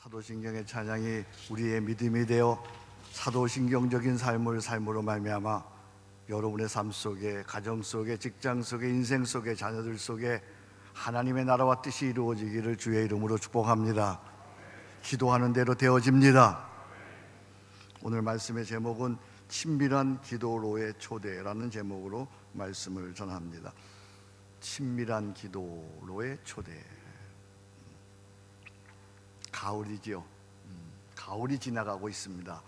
사도신경의 찬양이 우리의 믿음이 되어 사도신경적인 삶으로 말미암아 여러분의 삶 속에, 가정 속에, 직장 속에, 인생 속에, 자녀들 속에 하나님의 나라와 뜻이 이루어지기를 주의 이름으로 축복합니다. 기도하는 대로 되어집니다. 오늘 말씀의 제목은 친밀한 기도로의 초대라는 제목으로 말씀을 전합니다. 친밀한 기도로의 초대. 가을이지요. 가을이 지나가고 있습니다.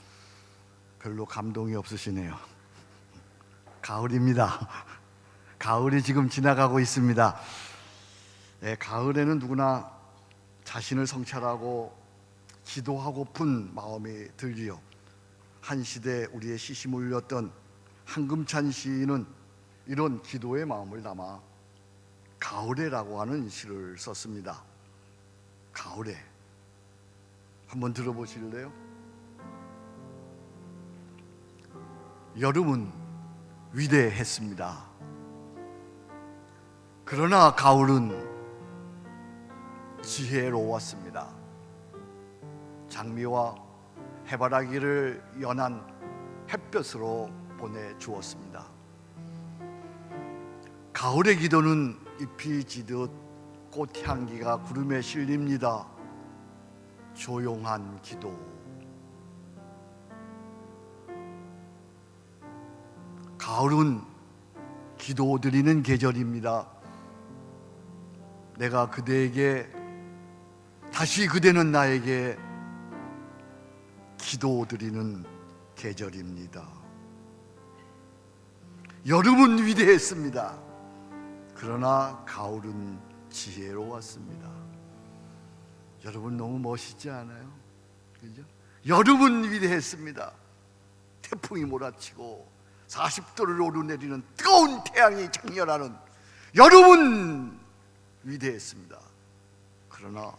별로 감동이 없으시네요. 가을입니다. 가을이 지금 지나가고 있습니다. 네, 가을에는 누구나 자신을 성찰하고 기도하고픈 마음이 들지요. 한 시대 우리의 시심을 울렸던 한금찬 시인은 이런 기도의 마음을 담아 가을에라고 하는 시를 썼습니다. 가을에. 한번 들어보실래요? 여름은 위대했습니다. 그러나 가을은 지혜로웠습니다. 장미와 해바라기를 연한 햇볕으로 보내주었습니다. 가을의 기도는 잎이 지듯 꽃향기가 구름에 실립니다. 조용한 기도. 가을은 기도드리는 계절입니다. 내가 그대에게, 다시 그대는 나에게 기도드리는 계절입니다. 여름은 위대했습니다. 그러나 가을은 지혜로웠습니다. 여러분 너무 멋있지 않아요? 그죠? 여름은 위대했습니다. 태풍이 몰아치고 40도를 오르내리는 뜨거운 태양이 장렬하는 여름은 위대했습니다. 그러나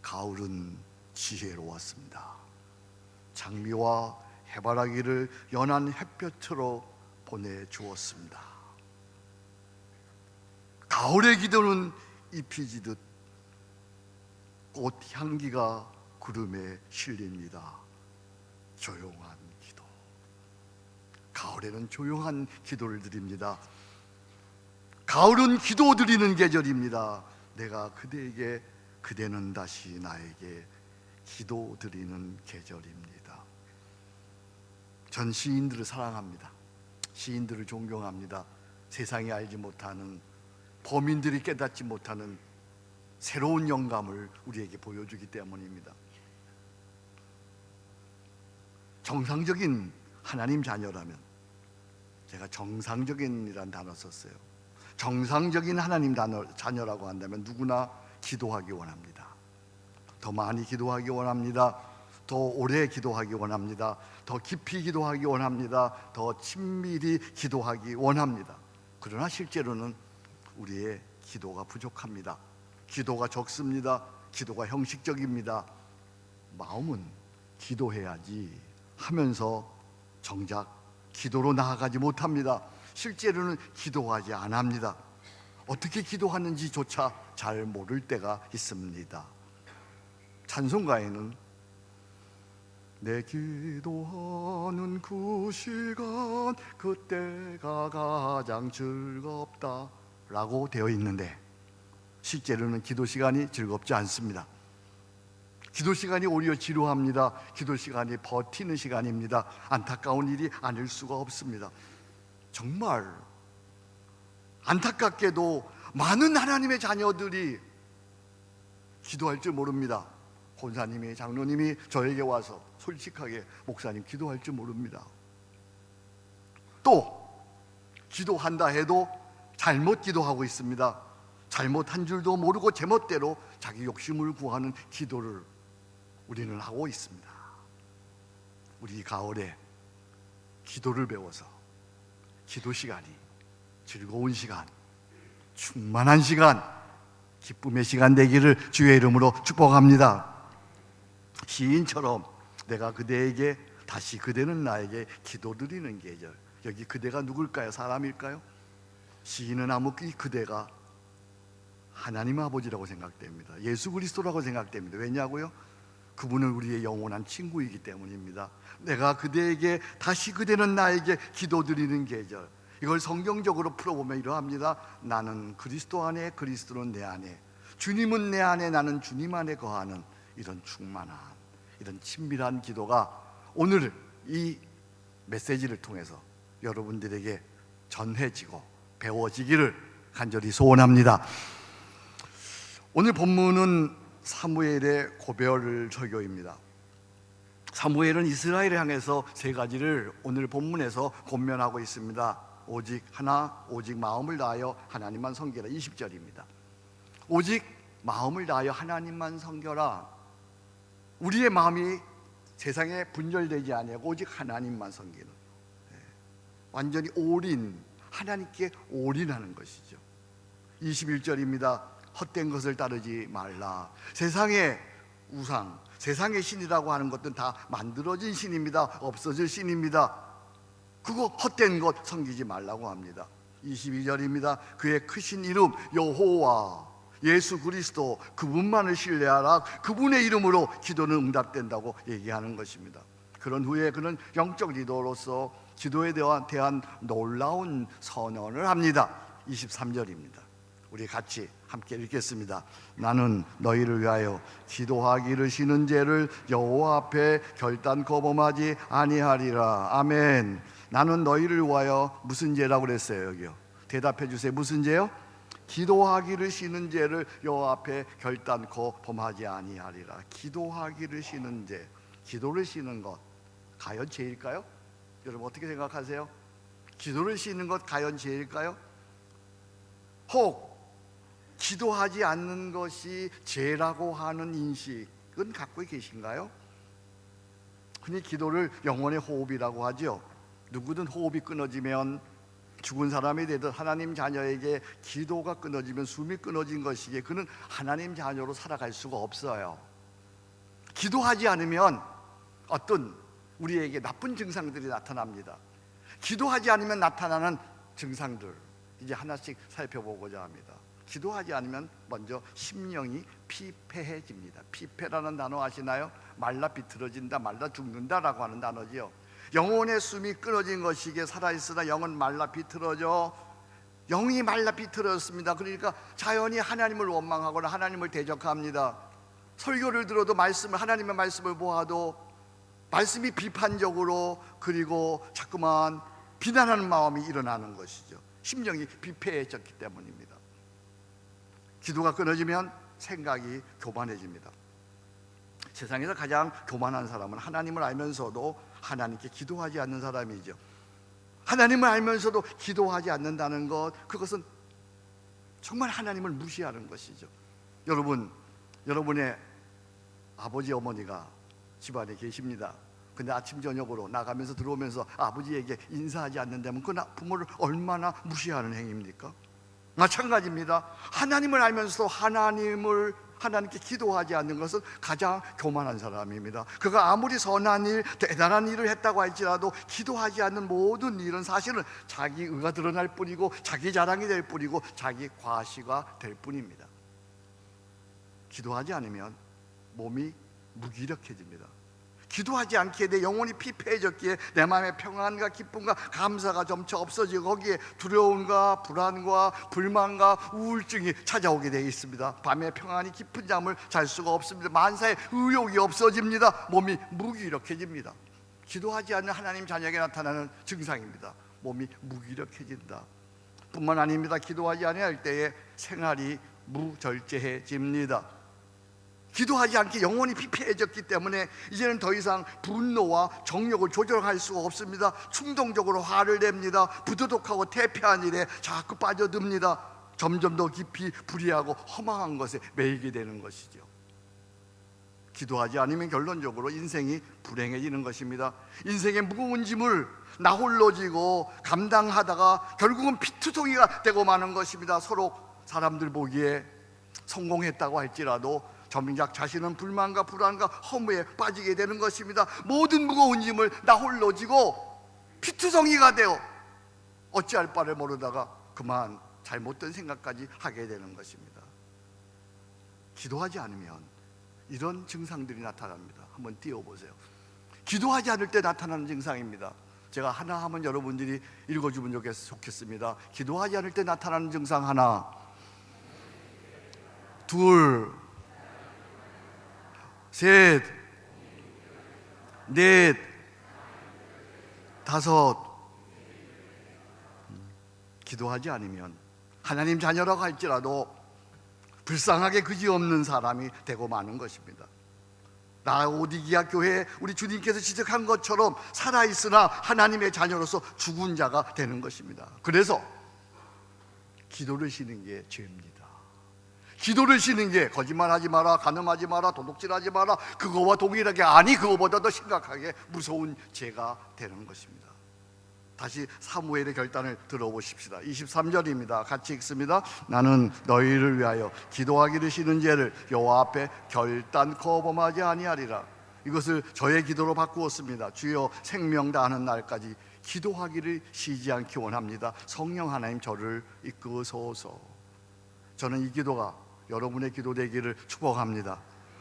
가을은 지혜로웠습니다. 장미와 해바라기를 연한 햇볕으로 보내주었습니다. 가을의 기도는 잎이 지듯 꽃향기가 구름에 실립니다. 조용한 기도. 가을에는 조용한 기도를 드립니다. 가을은 기도 드리는 계절입니다. 내가 그대에게, 그대는 다시 나에게 기도 드리는 계절입니다. 전 시인들을 사랑합니다. 시인들을 존경합니다. 세상이 알지 못하는, 범인들이 깨닫지 못하는 새로운 영감을 우리에게 보여주기 때문입니다. 정상적인 하나님 자녀라면, 제가 정상적인이란 단어 썼어요. 정상적인 하나님 자녀라고 한다면 누구나 기도하기 원합니다. 더 많이 기도하기 원합니다. 더 오래 기도하기 원합니다. 더 깊이 기도하기 원합니다. 더 친밀히 기도하기 원합니다. 그러나 실제로는 우리의 기도가 부족합니다. 기도가 적습니다. 기도가 형식적입니다. 마음은 기도해야지 하면서 정작 기도로 나아가지 못합니다. 실제로는 기도하지 않습니다. 어떻게 기도하는지조차 잘 모를 때가 있습니다. 찬송가에는 내 기도하는 그 시간, 그때가 가장 즐겁다 라고 되어 있는데, 실제로는 기도 시간이 즐겁지 않습니다. 기도 시간이 오히려 지루합니다. 기도 시간이 버티는 시간입니다. 안타까운 일이 아닐 수가 없습니다. 정말 안타깝게도 많은 하나님의 자녀들이 기도할 줄 모릅니다. 권사님이, 장로님이 저에게 와서 솔직하게, 목사님 기도할 줄 모릅니다. 또 기도한다 해도 잘못 기도하고 있습니다. 잘못한 줄도 모르고 제멋대로 자기 욕심을 구하는 기도를 우리는 하고 있습니다. 우리 가을에 기도를 배워서 기도 시간이 즐거운 시간, 충만한 시간, 기쁨의 시간 되기를 주의 이름으로 축복합니다. 시인처럼 내가 그대에게, 다시 그대는 나에게 기도드리는 계절. 여기 그대가 누굴까요? 사람일까요? 시인은 아무기 그대가 하나님 아버지라고 생각됩니다. 예수 그리스도라고 생각됩니다. 왜냐고요? 그분은 우리의 영원한 친구이기 때문입니다. 내가 그대에게, 다시 그대는 나에게 기도드리는 계절, 이걸 성경적으로 풀어보면 이러합니다. 나는 그리스도 안에, 그리스도는 내 안에, 주님은 내 안에, 나는 주님 안에 거하는 이런 충만한, 이런 친밀한 기도가 오늘 이 메시지를 통해서 여러분들에게 전해지고 배워지기를 간절히 소원합니다. 오늘 본문은 사무엘의 고별 설교입니다. 사무엘은 이스라엘을 향해서 세 가지를 오늘 본문에서 권면하고 있습니다. 오직 하나, 오직 마음을 다하여 하나님만 섬겨라. 20절입니다. 오직 마음을 다하여 하나님만 섬겨라. 우리의 마음이 세상에 분열되지 아니하고 오직 하나님만 섬기는, 완전히 올인, 하나님께 올인하는 것이죠. 21절입니다. 헛된 것을 따르지 말라. 세상의 우상, 세상의 신이라고 하는 것들은 다 만들어진 신입니다. 없어질 신입니다. 그거 헛된 것 섬기지 말라고 합니다. 22절입니다. 그의 크신 이름 여호와 예수 그리스도, 그분만을 신뢰하라. 그분의 이름으로 기도는 응답된다고 얘기하는 것입니다. 그런 후에 그는 영적 리더로서 기도에 대한 놀라운 선언을 합니다. 23절입니다. 우리 같이 함께 읽겠습니다. 나는 너희를 위하여 기도하기를 쉬는 죄를 여호와 앞에 결단코 범하지 아니하리라. 아멘. 나는 너희를 위하여 무슨 죄라고 그랬어요? 여기요. 대답해 주세요. 무슨 죄요? 기도하기를 쉬는 죄를 여호와 앞에 결단코 범하지 아니하리라. 기도하기를 쉬는 죄, 기도를 쉬는 것 과연 죄일까요? 여러분 어떻게 생각하세요? 기도를 쉬는 것 과연 죄일까요? 혹 기도하지 않는 것이 죄라고 하는 인식은 갖고 계신가요? 흔히 기도를 영혼의 호흡이라고 하죠. 누구든 호흡이 끊어지면, 죽은 사람이 되든 하나님 자녀에게 기도가 끊어지면 숨이 끊어진 것이기에 그는 하나님 자녀로 살아갈 수가 없어요. 기도하지 않으면 어떤 우리에게 나쁜 증상들이 나타납니다. 기도하지 않으면 나타나는 증상들 이제 하나씩 살펴보고자 합니다. 기도하지 않으면 먼저 심령이 피폐해집니다. 피폐라는 단어 아시나요? 말라 비틀어진다, 말라 죽는다라고 하는 단어지요. 영혼의 숨이 끊어진 것이기에 살아있으나 영은 말라 비틀어져, 영이 말라 비틀어졌습니다. 그러니까 자연히 하나님을 원망하거나 하나님을 대적합니다. 설교를 들어도 하나님의 말씀을 보아도 말씀이 비판적으로, 그리고 자꾸만 비난하는 마음이 일어나는 것이죠. 심령이 비폐해졌기 때문입니다. 기도가 끊어지면 생각이 교만해집니다. 세상에서 가장 교만한 사람은 하나님을 알면서도 하나님께 기도하지 않는 사람이죠. 하나님을 알면서도 기도하지 않는다는 것, 그것은 정말 하나님을 무시하는 것이죠. 여러분의 아버지 어머니가 집안에 계십니다. 근데 아침 저녁으로 나가면서 들어오면서 아버지에게 인사하지 않는다면 그 부모를 얼마나 무시하는 행위입니까? 마찬가지입니다. 하나님을 알면서도 하나님께 기도하지 않는 것은 가장 교만한 사람입니다. 그가 아무리 선한 일, 대단한 일을 했다고 할지라도 기도하지 않는 모든 일은 사실은 자기 의가 드러날 뿐이고 자기 자랑이 될 뿐이고 자기 과시가 될 뿐입니다. 기도하지 않으면 몸이 무기력해집니다. 기도하지 않기에 내 영혼이 피폐해졌기에 내 마음의 평안과 기쁨과 감사가 점차 없어지고 거기에 두려움과 불안과 불만과 우울증이 찾아오게 되어 있습니다. 밤에 평안히 깊은 잠을 잘 수가 없습니다. 만사의 의욕이 없어집니다. 몸이 무기력해집니다. 기도하지 않는 하나님 자녀에게 나타나는 증상입니다. 몸이 무기력해진다. 뿐만 아닙니다. 기도하지 아니할 때에 생활이 무절제해집니다. 기도하지 않게 영혼이 피폐해졌기 때문에 이제는 더 이상 분노와 정욕을 조절할 수가 없습니다. 충동적으로 화를 냅니다. 부도덕하고 태폐한 일에 자꾸 빠져듭니다. 점점 더 깊이 불의하고 허망한 것에 매이게 되는 것이죠. 기도하지 않으면 결론적으로 인생이 불행해지는 것입니다. 인생의 무거운 짐을 나 홀로 지고 감당하다가 결국은 피투성이가 되고 마는 것입니다. 서로 사람들 보기에 성공했다고 할지라도 정작 자신은 불만과 불안과 허무에 빠지게 되는 것입니다. 모든 무거운 짐을 나 홀로 지고 피투성이가 되어 어찌할 바를 모르다가 그만 잘못된 생각까지 하게 되는 것입니다. 기도하지 않으면 이런 증상들이 나타납니다. 한번 띄워보세요. 기도하지 않을 때 나타나는 증상입니다. 제가 하나 하면 여러분들이 읽어주면 좋겠습니다. 기도하지 않을 때 나타나는 증상 하나, 둘, 셋, 넷, 다섯. 기도하지 않으면 하나님 자녀라고 할지라도 불쌍하게 그지없는 사람이 되고 마는 것입니다. 라오디게아 교회에 우리 주님께서 지적한 것처럼 살아있으나 하나님의 자녀로서 죽은 자가 되는 것입니다. 그래서 기도를 쉬는 게 죄입니다. 기도를 쉬는 게 거짓말하지 마라, 간음하지 마라, 도둑질하지 마라, 그거와 동일하게, 아니 그거보다 더 심각하게 무서운 죄가 되는 것입니다. 다시 사무엘의 결단을 들어보십시다. 23절입니다. 같이 읽습니다. 나는 너희를 위하여 기도하기를 쉬는 죄를 여호와 앞에 결단코 범하지 아니하리라. 이것을 저의 기도로 바꾸었습니다. 주여 생명 다하는 날까지 기도하기를 쉬지 않기 원합니다. 성령 하나님 저를 이끄소서. 저는 이 기도가 여러분의 기도 되기를 축복합니다.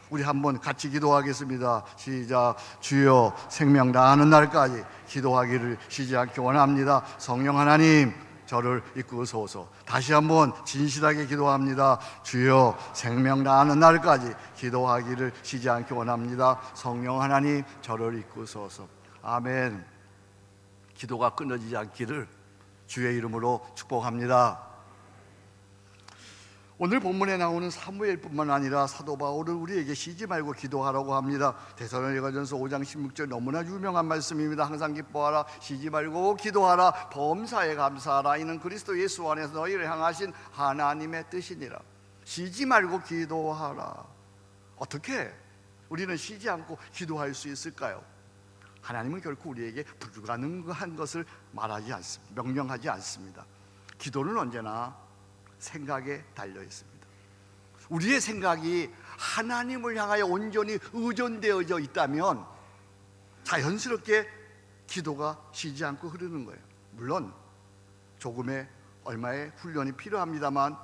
우리 한번 같이 기도하겠습니다. 시작. 주여 생명 다하는 날까지 기도하기를 쉬지 않기 원합니다. 성령 하나님 저를 이끄소서. 다시 한번 진실하게 기도합니다. 주여 생명 다하는 날까지 기도하기를 쉬지 않기 원합니다. 성령 하나님 저를 이끄소서. 아멘. 기도가 끊어지지 않기를 주의 이름으로 축복합니다. 오늘 본문에 나오는 사무엘뿐만 아니라 사도 바울은 우리에게 쉬지 말고 기도하라고 합니다. 데살로니가전서 5장 16절 너무나 유명한 말씀입니다. 항상 기뻐하라, 쉬지 말고 기도하라, 범사에 감사하라. 이는 그리스도 예수 안에서 너희를 향하신 하나님의 뜻이니라. 쉬지 말고 기도하라. 어떻게 우리는 쉬지 않고 기도할 수 있을까요? 하나님은 결코 우리에게 불가능한 것을 말하지 않습니다. 명령하지 않습니다. 기도는 언제나 생각에 달려 있습니다. 우리의 생각이 하나님을 향하여 온전히 의존되어져 있다면 자연스럽게 기도가 쉬지 않고 흐르는 거예요. 물론 조금의 얼마의 훈련이 필요합니다만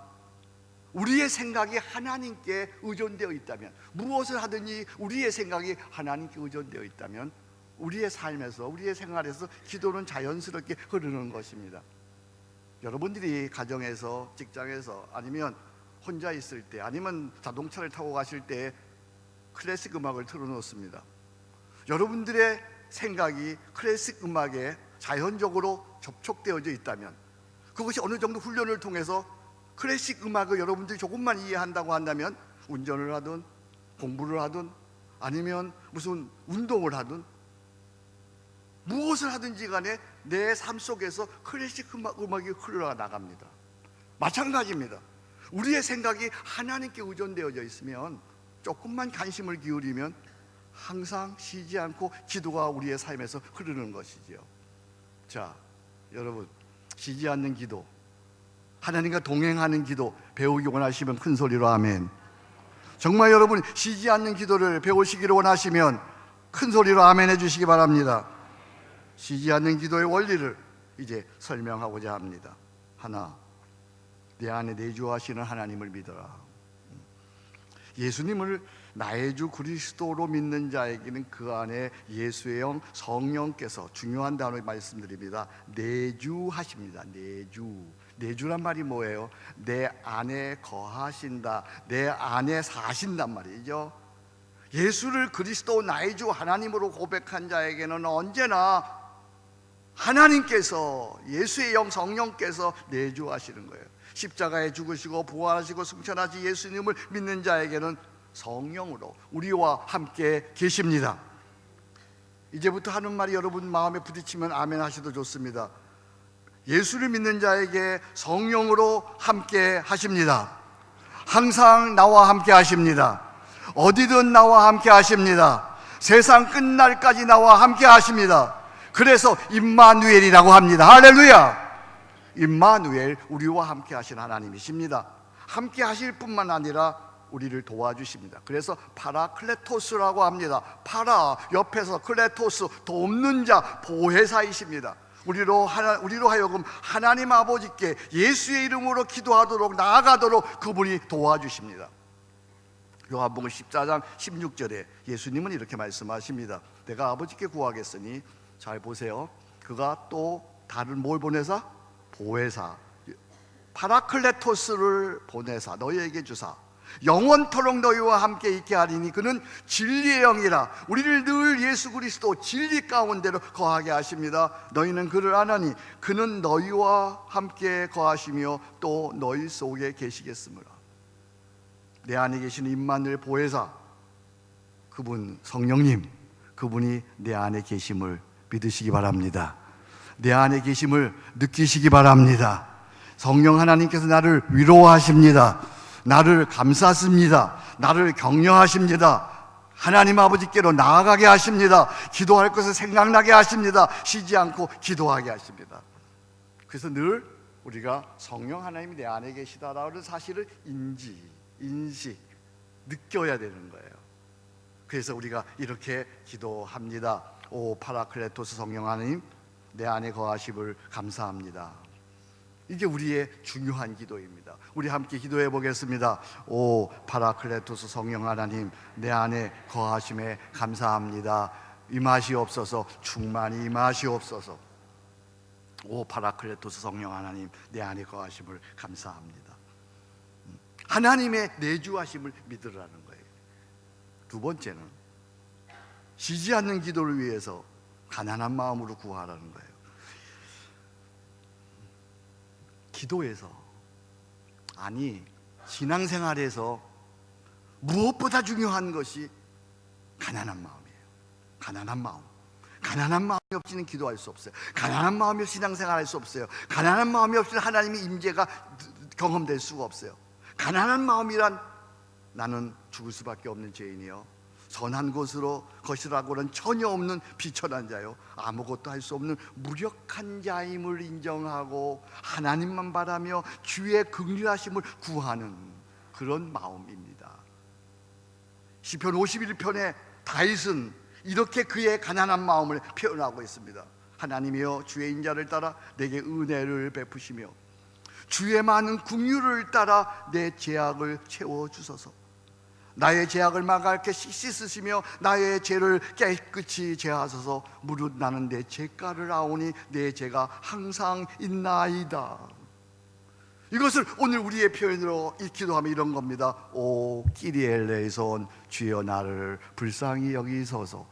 우리의 생각이 하나님께 의존되어 있다면, 무엇을 하든지 우리의 생각이 하나님께 의존되어 있다면 우리의 삶에서, 우리의 생활에서 기도는 자연스럽게 흐르는 것입니다. 여러분들이 가정에서, 직장에서, 아니면 혼자 있을 때, 아니면 자동차를 타고 가실 때 클래식 음악을 틀어놓습니다. 여러분들의 생각이 클래식 음악에 자연적으로 접촉되어져 있다면, 그것이 어느 정도 훈련을 통해서 클래식 음악을 여러분들이 조금만 이해한다고 한다면 운전을 하든 공부를 하든 아니면 무슨 운동을 하든 무엇을 하든지 간에 내 삶 속에서 클래식 음악이 흘러나갑니다. 마찬가지입니다. 우리의 생각이 하나님께 의존되어져 있으면, 조금만 관심을 기울이면 항상 쉬지 않고 기도가 우리의 삶에서 흐르는 것이지요. 자, 여러분, 쉬지 않는 기도, 하나님과 동행하는 기도 배우기 원하시면 큰 소리로 아멘. 정말 여러분 쉬지 않는 기도를 배우시기를 원하시면 큰 소리로 아멘 해주시기 바랍니다. 쉬지 않는 기도의 원리를 이제 설명하고자 합니다. 하나, 내 안에 내주하시는 하나님을 믿어라. 예수님을 나의 주 그리스도로 믿는 자에게는 그 안에 예수의 영 성령께서, 중요한 단어 말씀드립니다, 내주하십니다. 내주란 말이 뭐예요? 내 안에 거하신다, 내 안에 사신단 말이죠. 예수를 그리스도 나의 주 하나님으로 고백한 자에게는 언제나 하나님께서, 예수의 영 성령께서 내주하시는 거예요. 십자가에 죽으시고 부활하시고 승천하신 예수님을 믿는 자에게는 성령으로 우리와 함께 계십니다. 이제부터 하는 말이 여러분 마음에 부딪히면 아멘 하셔도 좋습니다. 예수를 믿는 자에게 성령으로 함께 하십니다. 항상 나와 함께 하십니다. 어디든 나와 함께 하십니다. 세상 끝날까지 나와 함께 하십니다. 그래서 임마누엘이라고 합니다. 할렐루야! 임마누엘, 우리와 함께 하신 하나님이십니다. 함께 하실 뿐만 아니라 우리를 도와주십니다. 그래서 파라클레토스라고 합니다. 파라, 옆에서, 클레토스, 돕는 자, 보혜사이십니다. 우리로 하여금 하나님 아버지께 예수의 이름으로 기도하도록, 나아가도록 그분이 도와주십니다. 요한복음 14장 16절에 예수님은 이렇게 말씀하십니다. 내가 아버지께 구하겠으니, 잘 보세요, 그가 또 다른 뭘 보내사? 보혜사, 파라클레토스를 보내사 너희에게 주사 영원토록 너희와 함께 있게 하리니 그는 진리의 영이라. 우리를 늘 예수 그리스도 진리 가운데로 거하게 하십니다. 너희는 그를 아나니 그는 너희와 함께 거하시며 또 너희 속에 계시겠으므로. 내 안에 계시는 임마누엘 보혜사, 그분 성령님, 그분이 내 안에 계심을 믿으시기 바랍니다. 내 안에 계심을 느끼시기 바랍니다. 성령 하나님께서 나를 위로하십니다. 나를 감싸십니다. 나를 격려하십니다. 하나님 아버지께로 나아가게 하십니다. 기도할 것을 생각나게 하십니다. 쉬지 않고 기도하게 하십니다. 그래서 늘 우리가 성령 하나님이 내 안에 계시다라는 사실을 인식, 느껴야 되는 거예요. 그래서 우리가 이렇게 기도합니다. 오 파라클레토스 성령 하나님, 내 안에 거하심을 감사합니다. 이게 우리의 중요한 기도입니다. 우리 함께 기도해 보겠습니다. 오 파라클레토스 성령 하나님, 내 안에 거하심에 감사합니다. 임하시옵소서. 충만히 임하시옵소서. 오 파라클레토스 성령 하나님, 내 안에 거하심을 감사합니다. 하나님의 내주하심을 믿으라는 거예요. 두 번째는 쉬지 않는 기도를 위해서 가난한 마음으로 구하라는 거예요. 기도에서, 아니 신앙생활에서 무엇보다 중요한 것이 가난한 마음이에요. 가난한 마음이 없이는 기도할 수 없어요. 가난한 마음이 없이 신앙생활할 수 없어요. 가난한 마음이 없이는 하나님의 임재가 경험될 수가 없어요. 가난한 마음이란, 나는 죽을 수밖에 없는 죄인이요, 선한 것이라고는 전혀 없는 비천한 자요, 아무것도 할 수 없는 무력한 자임을 인정하고 하나님만 바라며 주의 긍휼하심을 구하는 그런 마음입니다. 시편 51편에 다윗은 이렇게 그의 가난한 마음을 표현하고 있습니다. 하나님이여 주의 인자를 따라 내게 은혜를 베푸시며 주의 많은 긍휼을 따라 내 죄악을 채워주소서. 나의 죄악을 망각케 씻으시며 나의 죄를 깨끗이 제하소서. 무릇 나는 내 죄가를 아오니 내 죄가 항상 있나이다. 이것을 오늘 우리의 표현으로 기도하면 이런 겁니다. 오 끼리엘레이손, 주여 나를 불쌍히 여기소서.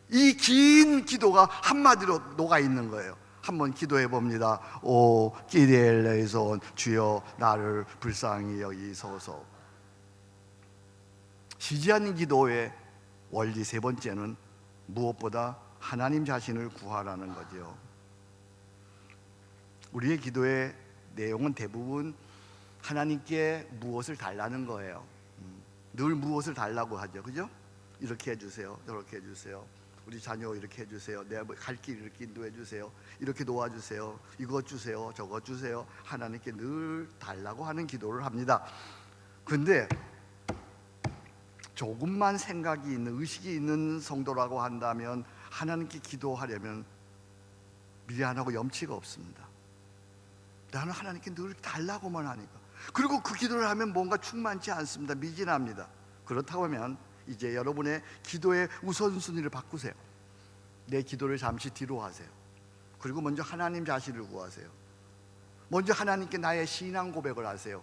이 긴 기도가 한마디로 녹아있는 거예요. 한번 기도해 봅니다. 오 끼리엘레이손, 주여 나를 불쌍히 여기소서. 쉬지 않는 기도의 원리 세 번째는 무엇보다 하나님 자신을 구하라는 거죠. 우리의 기도의 내용은 대부분 하나님께 무엇을 달라는 거예요. 늘 무엇을 달라고 하죠, 그죠? 이렇게 해주세요, 저렇게 해주세요, 우리 자녀 이렇게 해주세요, 내 갈 길 이렇게 인도해 주세요, 이렇게 도와주세요, 이것 주세요, 저것 주세요. 하나님께 늘 달라고 하는 기도를 합니다. 근데 조금만 생각이 있는, 의식이 있는 성도라고 한다면 하나님께 기도하려면 미안하고 염치가 없습니다. 나는 하나님께 늘 달라고만 하니까. 그리고 그 기도를 하면 뭔가 충만치 않습니다. 미진합니다. 그렇다고 하면 이제 여러분의 기도의 우선순위를 바꾸세요. 내 기도를 잠시 뒤로 하세요. 그리고 먼저 하나님 자신을 구하세요. 먼저 하나님께 나의 신앙 고백을 하세요.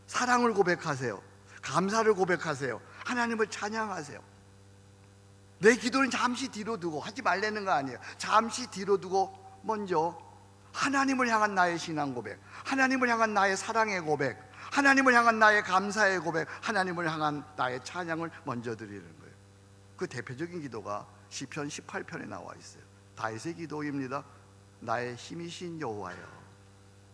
사랑을 고백하세요. 감사를 고백하세요. 하나님을 찬양하세요. 내 기도는 잠시 뒤로 두고, 하지 말라는 거 아니에요. 잠시 뒤로 두고 먼저 하나님을 향한 나의 신앙 고백, 하나님을 향한 나의 사랑의 고백, 하나님을 향한 나의 감사의 고백, 하나님을 향한 나의 찬양을 먼저 드리는 거예요. 그 대표적인 기도가 시편 18편에 나와 있어요. 다윗의 기도입니다. 나의 힘이신 여호와여,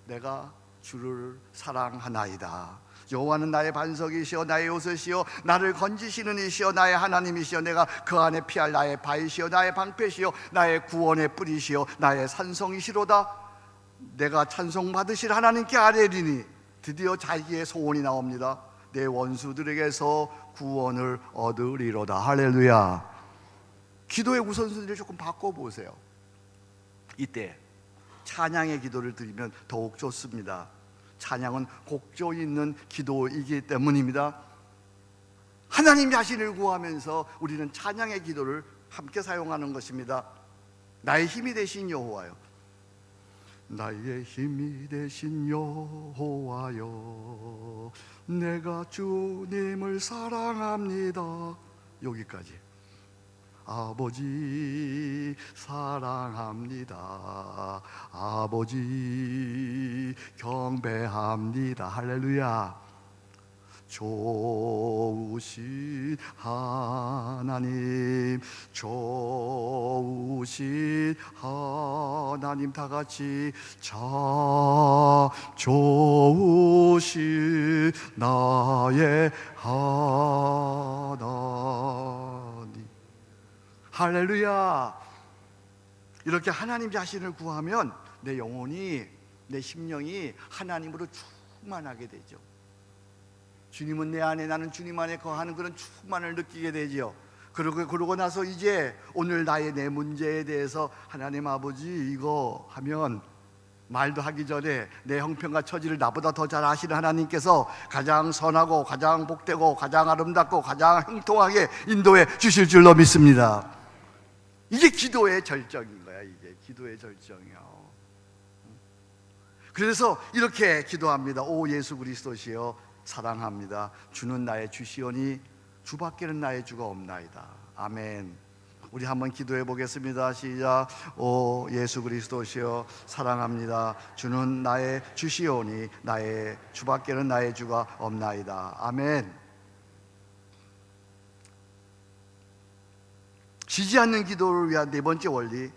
내가 주를 사랑하나이다. 여호와는 나의 반석이시여 나의 요새시여 나를 건지시는 이시여 나의 하나님이시여 내가 그 안에 피할 나의 바위시여 나의 방패시여 나의 구원의 뿌리시여 나의 산성이시로다. 내가 찬송받으실 하나님께 아뢰리니. 드디어 자기의 소원이 나옵니다. 내 원수들에게서 구원을 얻으리로다. 할렐루야. 기도의 우선순위를 조금 바꿔보세요. 이때 찬양의 기도를 드리면 더욱 좋습니다. 찬양은 곡조 있는 기도이기 때문입니다. 하나님 자신을 구하면서 우리는 찬양의 기도를 함께 사용하는 것입니다. 나의 힘이 되신 여호와여, 나의 힘이 되신 여호와여, 내가 주님을 사랑합니다. 여기까지. 아버지 사랑합니다. 아버지 경배합니다. 할렐루야. 좋으신 하나님, 좋으신 하나님, 다 같이 자 좋으신 나의 하나님. 할렐루야. 이렇게 하나님 자신을 구하면 내 영혼이, 내 심령이 하나님으로 충만하게 되죠. 주님은 내 안에, 나는 주님 안에 거하는 그런 충만을 느끼게 되지요. 그러고 나서 이제 오늘 나의 내 문제에 대해서 하나님 아버지 이거 하면, 말도 하기 전에 내 형편과 처지를 나보다 더 잘 아시는 하나님께서 가장 선하고 가장 복되고 가장 아름답고 가장 형통하게 인도해 주실 줄로 믿습니다. 이게 기도의 절정인 거야. 이게 기도의 절정이야. 그래서 이렇게 기도합니다. 오 예수 그리스도시여 사랑합니다. 주는 나의 주시오니 주밖에는 나의 주가 없나이다. 아멘. 우리 한번 기도해 보겠습니다. 시작. 오 예수 그리스도시여 사랑합니다. 주는 나의 주시오니 나의 주밖에는 나의 주가 없나이다. 아멘. 쉬지 않는 기도를 위한 네 번째 원리,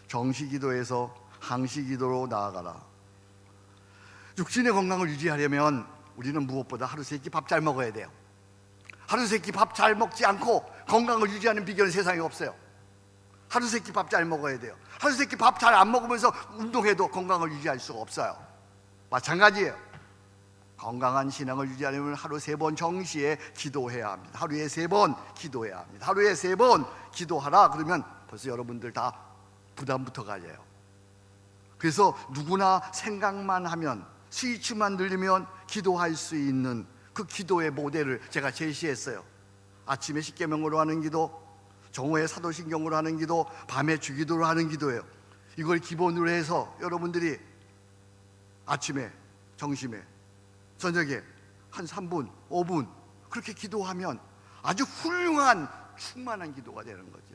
정시기도에서 항시기도로 나아가라. 육신의 건강을 유지하려면 우리는 무엇보다 하루 세 끼 밥 잘 먹어야 돼요. 하루 세 끼 밥 잘 먹지 않고 건강을 유지하는 비결은 세상에 없어요. 하루 세 끼 밥 잘 먹어야 돼요. 하루 세 끼 밥 잘 안 먹으면서 운동해도 건강을 유지할 수가 없어요. 마찬가지예요. 건강한 신앙을 유지하려면 하루 3번 정시에 기도해야 합니다. 하루에 3번 기도해야 합니다. 하루에 3번 기도하라 그러면 벌써 여러분들 다 부담부터 가져요. 그래서 누구나 생각만 하면, 스위치만 늘리면 기도할 수 있는 그 기도의 모델을 제가 제시했어요. 아침에 십계명으로 하는 기도, 정오에 사도신경으로 하는 기도, 밤에 주기도로 하는 기도예요. 이걸 기본으로 해서 여러분들이 아침에, 점심에, 저녁에 한 3분, 5분 그렇게 기도하면 아주 훌륭한 충만한 기도가 되는 거죠.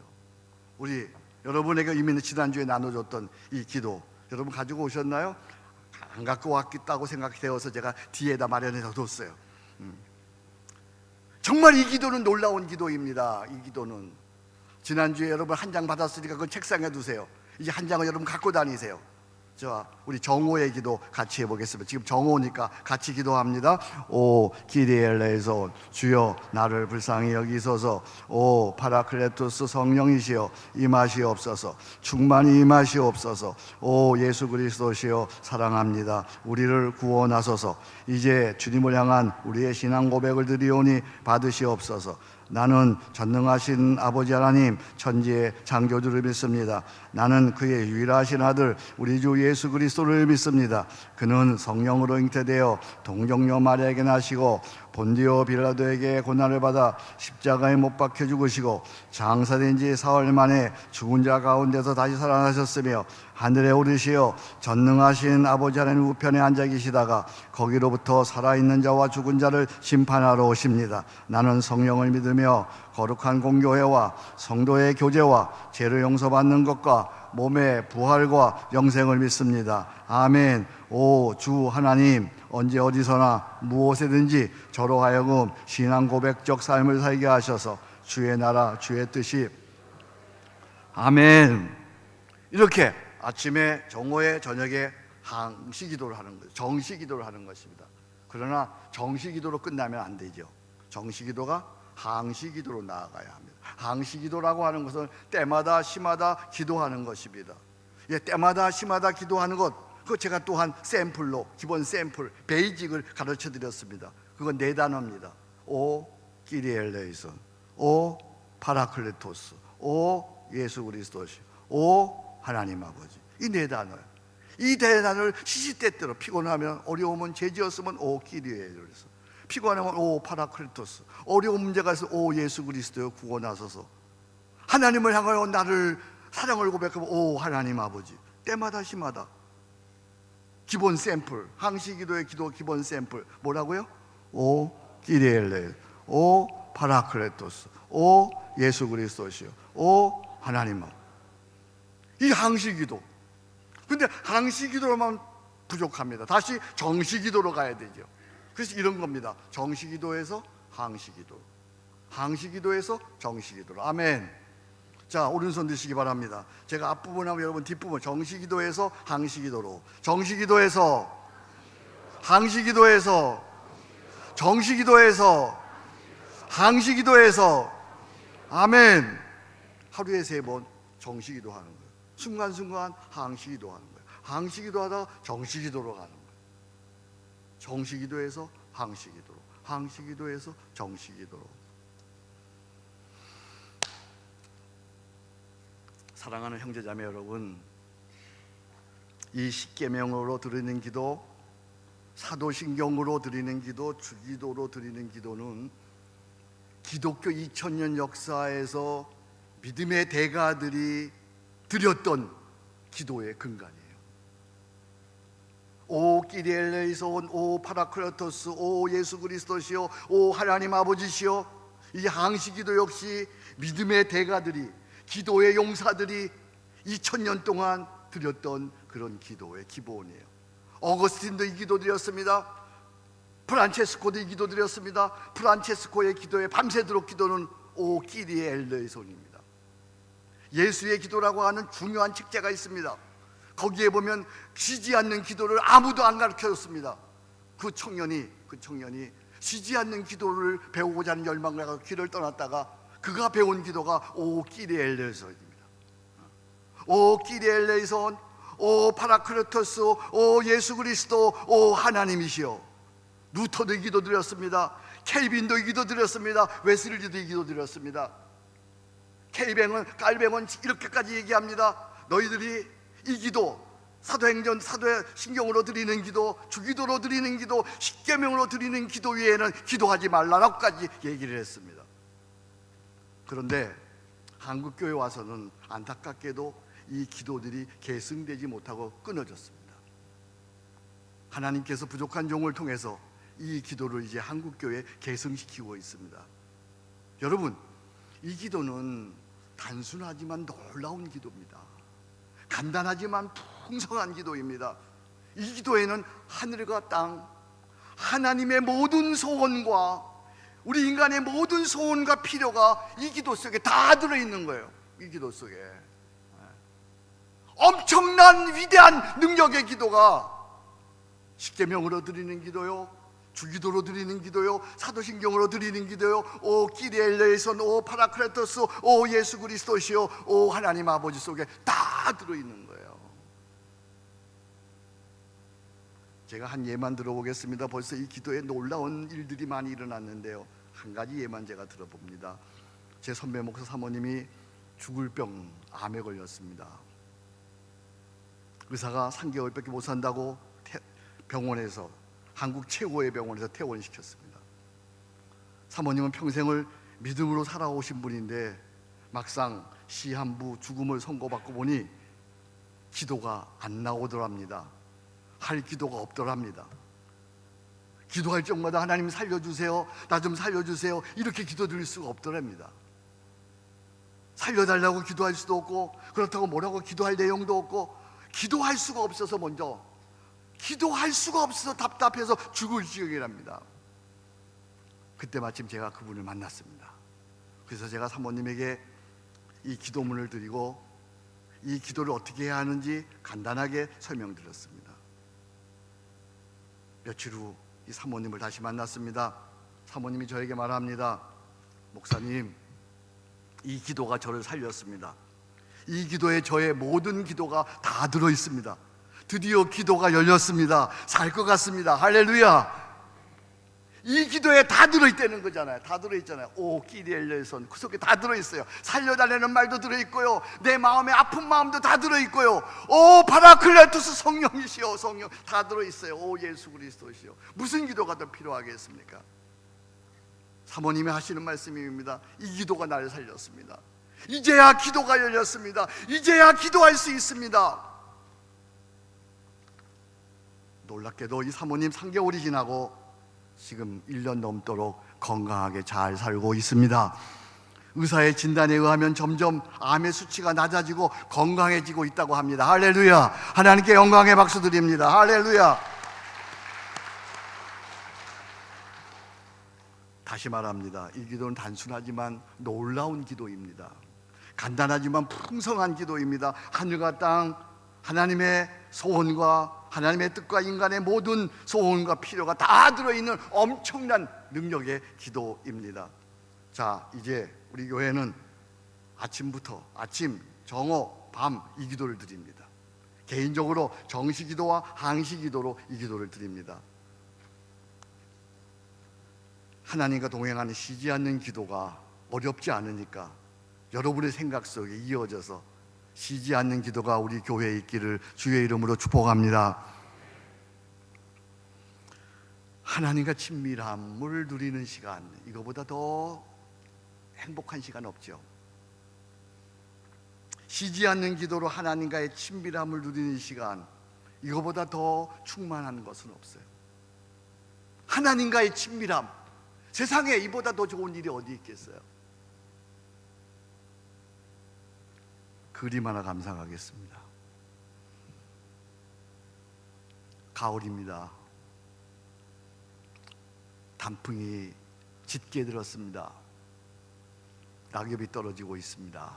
우리 여러분에게 이미 지난주에 나눠줬던 이 기도 여러분 가지고 오셨나요? 안 갖고 왔겠다고 생각되어서 제가 뒤에다 마련해서 뒀어요. 정말 이 기도는 놀라운 기도입니다. 이 기도는 지난주에 여러분 한 장 받았으니까 그 책상에 두세요. 이제 한 장을 여러분 갖고 다니세요. 자, 우리 정오의 기도 같이 해보겠습니다. 지금 정오니까 같이 기도합니다. 오 기리엘레이손, 주여 나를 불쌍히 여기소서. 오 파라클레토스 성령이시여 임하시옵소서. 충만히 임하시옵소서. 오 예수 그리스도시여 사랑합니다. 우리를 구원하소서. 이제 주님을 향한 우리의 신앙 고백을 드리오니 받으시옵소서. 나는 전능하신 아버지 하나님 천지의 창조주를 믿습니다. 나는 그의 유일하신 아들 우리 주 예수 그리스도를 믿습니다. 그는 성령으로 잉태되어 동정녀 마리아에게 나시고 본디오 빌라도에게 고난을 받아 십자가에 못 박혀 죽으시고 장사된 지 사흘 만에 죽은 자 가운데서 다시 살아나셨으며 하늘에 오르시어 전능하신 아버지 하나님 우편에 앉아 계시다가 거기로부터 살아있는 자와 죽은 자를 심판하러 오십니다. 나는 성령을 믿으며 거룩한 공교회와 성도의 교제와 죄를 용서받는 것과 몸의 부활과 영생을 믿습니다. 아멘. 오 주 하나님, 언제 어디서나 무엇에든지 저로 하여금 신앙 고백적 삶을 살게 하셔서 주의 나라 주의 뜻이 아멘. 이렇게 아침에 정오에 저녁에 항시기도를 하는 거예요. 정시기도를 하는 것입니다. 그러나 정시기도로 끝나면 안 되죠. 정시기도가 항시기도로 나아가야 합니다. 항시기도라고 하는 것은 때마다 시마다 기도하는 것입니다. 예, 때마다 시마다 기도하는 것, 그거 제가 또한 샘플로, 기본 샘플, 베이직을 가르쳐 드렸습니다. 그건 4단어입니다. 오 키리엘레이손, 오 파라클레토스, 오 예수 그리스도시, 오 하나님 아버지. 이 4단어예요. 이 4단어를 시시때때로 피곤하면, 어려우면, 죄지었으면 오 키리엘레이손, 피곤하면 오 파라클리토스, 어려운 문제가 있어 오 예수 그리스도여 구원하소서, 하나님을 향하여 나를 사랑을 고백하면 오 하나님 아버지. 때마다 시마다 기본 샘플, 항시기도의 기도 기본 샘플 뭐라고요? 오 끼리엘레, 오 파라클레토스, 오 예수 그리스도시여, 오 하나님 아버지. 이 항시기도. 근데 항시기도로만 부족합니다. 다시 정시기도로 가야 되죠. 그래서 이런 겁니다. 정시기도에서 항시기도, 항시기도에서 정시기도로. 아멘. 자, 오른손 드시기 바랍니다. 제가 앞부분하고 여러분 뒷부분, 정시기도에서 항시기도로, 정시기도에서 항시기도에서, 정시기도에서 항시기도에서. 아멘. 하루에 3번 정시기도 하는 거예요. 순간순간 항시기도 하는 거예요. 항시기도 하다가 정시기도로 가는 거예요. 정시기도에서 항시기도로, 항시기도에서 정시기도로. 사랑하는 형제자매 여러분, 이 십계명으로 드리는 기도, 사도신경으로 드리는 기도, 주기도로 드리는 기도는 기독교 2000년 역사에서 믿음의 대가들이 드렸던 기도의 근간이에요. 오 끼리엘레이손, 오 파라클레토스, 오 예수 그리스도시여, 오 하나님 아버지시여. 이 항시기도 역시 믿음의 대가들이, 기도의 용사들이 2000년 동안 드렸던 그런 기도의 기본이에요. 어거스틴도 이 기도 드렸습니다. 프란체스코도 이 기도 드렸습니다. 프란체스코의 기도에 밤새도록 기도는 오 끼리에 엘레이손입니다. 예수의 기도라고 하는 중요한 책자가 있습니다. 거기에 보면 쉬지 않는 기도를 아무도 안 가르쳐줬습니다. 그 청년이 쉬지 않는 기도를 배우고자 하는 열망을 가지고 길을 떠났다가 그가 배운 기도가 오 끼리에 엘레이손입니다. 오 끼리에 엘레이손, 오 파라클레토스, 오 예수 그리스도, 오 하나님이시여. 루터도 이 기도 드렸습니다. 켈빈도 이 기도 드렸습니다. 웨슬리도 이 기도 드렸습니다. 깔뱅은 이렇게까지 얘기합니다. 너희들이 이 기도, 사도행전, 사도신경으로 드리는 기도, 주기도로 드리는 기도, 십계명으로 드리는 기도 외에는 기도하지 말라라고까지 얘기를 했습니다. 그런데 한국교회 와서는 안타깝게도 이 기도들이 계승되지 못하고 끊어졌습니다. 하나님께서 부족한 종을 통해서 이 기도를 이제 한국교회에 계승시키고 있습니다. 여러분, 이 기도는 단순하지만 놀라운 기도입니다. 간단하지만 풍성한 기도입니다. 이 기도에는 하늘과 땅, 하나님의 모든 소원과 우리 인간의 모든 소원과 필요가 이 기도 속에 다 들어있는 거예요. 이 기도 속에 엄청난 위대한 능력의 기도가 십계명으로 드리는 기도요, 주기도로 드리는 기도요, 사도신경으로 드리는 기도요, 오 끼리엘레이손, 오 파라클레토스, 오 예수 그리스도시요, 오 하나님 아버지 속에 다 들어있는 거예요. 제가 한 예만 들어보겠습니다. 벌써 이 기도에 놀라운 일들이 많이 일어났는데요, 한 가지 예만 제가 들어봅니다. 제 선배 목사 사모님이 죽을 병, 암에 걸렸습니다. 의사가 3개월밖에 못 산다고 병원에서, 한국 최고의 병원에서 퇴원시켰습니다. 사모님은 평생을 믿음으로 살아오신 분인데 막상 시한부 죽음을 선고받고 보니 기도가 안 나오더랍니다. 할 기도가 없더랍니다. 기도할 적마다 하나님 살려주세요, 나 좀 살려주세요, 이렇게 기도드릴 수가 없더랍니다. 살려달라고 기도할 수도 없고, 그렇다고 뭐라고 기도할 내용도 없고, 기도할 수가 없어서 기도할 수가 없어서 답답해서 죽을 지경이랍니다. 그때 마침 제가 그분을 만났습니다. 그래서 제가 사모님에게 이 기도문을 드리고 이 기도를 어떻게 해야 하는지 간단하게 설명드렸습니다. 며칠 후 이 사모님을 다시 만났습니다. 사모님이 저에게 말합니다. 목사님, 이 기도가 저를 살렸습니다. 이 기도에 저의 모든 기도가 다 들어있습니다. 드디어 기도가 열렸습니다. 살 것 같습니다. 할렐루야. 이 기도에 다 들어있다는 거잖아요. 다 들어있잖아요. 오 끼리 열려선 그 속에 다 들어있어요. 살려달라는 말도 들어있고요, 내 마음에 아픈 마음도 다 들어있고요, 오 파라클레토스 성령이시여, 성령 다 들어있어요. 오 예수 그리스도시여. 무슨 기도가 더 필요하겠습니까? 사모님이 하시는 말씀입니다. 이 기도가 나를 살렸습니다. 이제야 기도가 열렸습니다. 이제야 기도할 수 있습니다. 놀랍게도 이 사모님 3개월이 지나고 지금 1년 넘도록 건강하게 잘 살고 있습니다. 의사의 진단에 의하면 점점 암의 수치가 낮아지고 건강해지고 있다고 합니다. 할렐루야. 하나님께 영광의 박수 드립니다. 할렐루야. 다시 말합니다. 이 기도는 단순하지만 놀라운 기도입니다. 간단하지만 풍성한 기도입니다. 하늘과 땅, 하나님의 소원과 하나님의 뜻과 인간의 모든 소원과 필요가 다 들어있는 엄청난 능력의 기도입니다. 자, 이제 우리 교회는 아침부터 아침, 정오, 밤 이 기도를 드립니다. 개인적으로 정시 기도와 항시 기도로 이 기도를 드립니다. 하나님과 동행하는 쉬지 않는 기도가 어렵지 않으니까 여러분의 생각 속에 이어져서 쉬지 않는 기도가 우리 교회에 있기를 주의 이름으로 축복합니다. 하나님과 친밀함을 누리는 시간, 이거보다 더 행복한 시간 없죠. 쉬지 않는 기도로 하나님과의 친밀함을 누리는 시간, 이거보다 더 충만한 것은 없어요. 하나님과의 친밀함, 세상에 이보다 더 좋은 일이 어디 있겠어요? 그림 하나 감상하겠습니다. 가을입니다. 단풍이 짙게 들었습니다. 낙엽이 떨어지고 있습니다.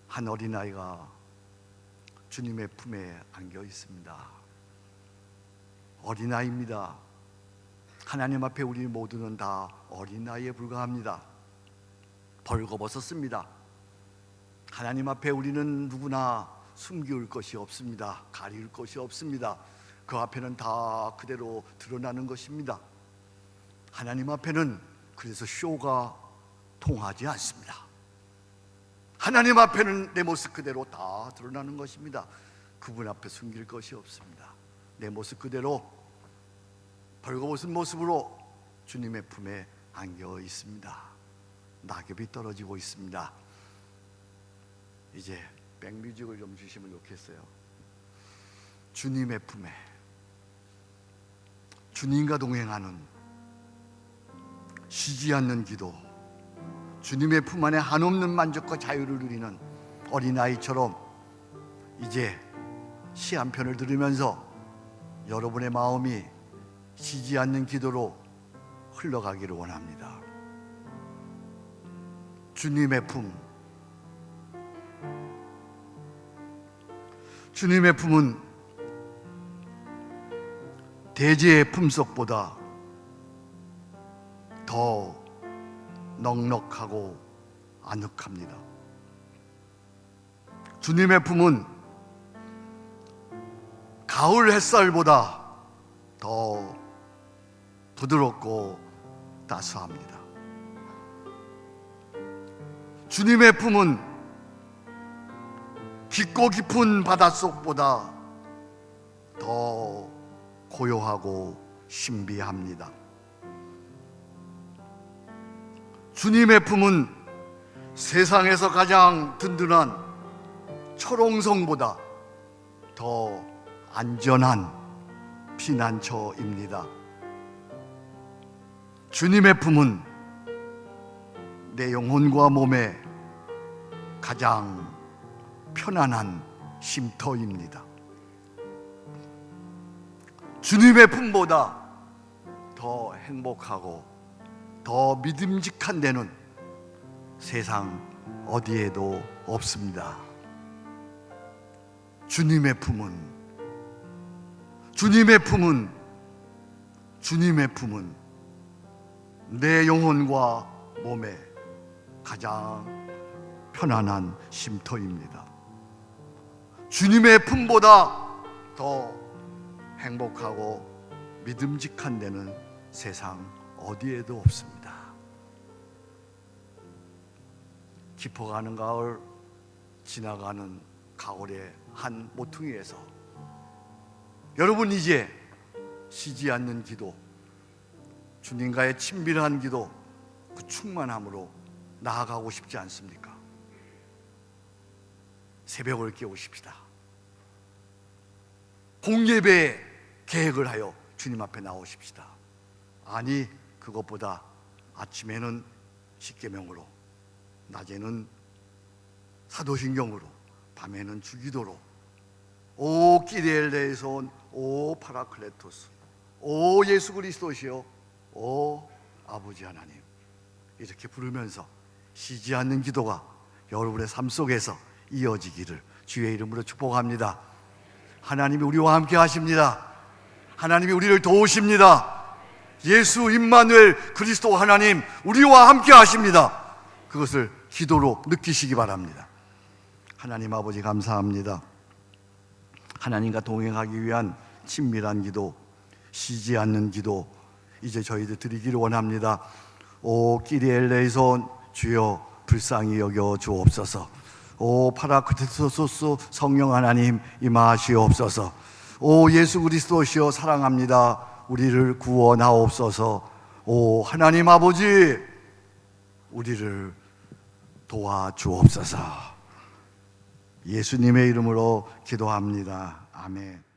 한 어린아이가 주님의 품에 안겨 있습니다. 어린아이입니다. 하나님 앞에 우리 모두는 다 어린아이에 불과합니다. 벌거벗었습니다. 하나님 앞에 우리는 누구나 숨기울 것이 없습니다. 가리울 것이 없습니다. 그 앞에는 다 그대로 드러나는 것입니다. 하나님 앞에는 그래서 쇼가 통하지 않습니다. 하나님 앞에는 내 모습 그대로 다 드러나는 것입니다. 그분 앞에 숨길 것이 없습니다. 내 모습 그대로 벌거벗은 모습으로 주님의 품에 안겨 있습니다. 낙엽이 떨어지고 있습니다. 이제 백뮤직을 좀 주시면 좋겠어요. 주님의 품에, 주님과 동행하는 쉬지 않는 기도, 주님의 품 안에 한없는 만족과 자유를 누리는 어린아이처럼 이제 시 한 편을 들으면서 여러분의 마음이 쉬지 않는 기도로 흘러가기를 원합니다. 주님의 품, 주님의 품은 대지의 품속보다 더 넉넉하고 아늑합니다. 주님의 품은 가을 햇살보다 더 부드럽고 따스합니다. 주님의 품은 깊고 깊은 바닷속보다 더 고요하고 신비합니다. 주님의 품은 세상에서 가장 든든한 철옹성보다 더 안전한 피난처입니다. 주님의 품은 내 영혼과 몸에 가장 편안한 쉼터입니다. 주님의 품보다 더 행복하고 더 믿음직한 데는 세상 어디에도 없습니다. 주님의 품은 내 영혼과 몸에 가장 편안한 쉼터입니다. 주님의 품보다 더 행복하고 믿음직한 데는 세상 어디에도 없습니다. 깊어가는 가을, 지나가는 가을의 한 모퉁이에서 여러분 이제 쉬지 않는 기도, 주님과의 친밀한 기도, 그 충만함으로 나아가고 싶지 않습니까? 새벽을 깨우십시다. 공예배의 계획을 하여 주님 앞에 나오십시다. 아니, 그것보다 아침에는 십계명으로, 낮에는 사도신경으로, 밤에는 주기도로, 오 끼리엘레에서 온 오 파라클레토스, 오 예수 그리스도시여, 오 아버지 하나님, 이렇게 부르면서 쉬지 않는 기도가 여러분의 삶 속에서 이어지기를 주의 이름으로 축복합니다. 하나님이 우리와 함께 하십니다. 하나님이 우리를 도우십니다. 예수 임마누엘 그리스도 하나님 우리와 함께 하십니다. 그것을 기도로 느끼시기 바랍니다. 하나님 아버지 감사합니다. 하나님과 동행하기 위한 친밀한 기도, 쉬지 않는 기도, 이제 저희들 드리기를 원합니다. 오 끼리엘레이손 주여 불쌍히 여겨 주옵소서. 오 파라크리토스 성령 하나님 임하시옵소서. 오 예수 그리스도시여 사랑합니다. 우리를 구원하옵소서. 오 하나님 아버지 우리를 도와주옵소서. 예수님의 이름으로 기도합니다. 아멘.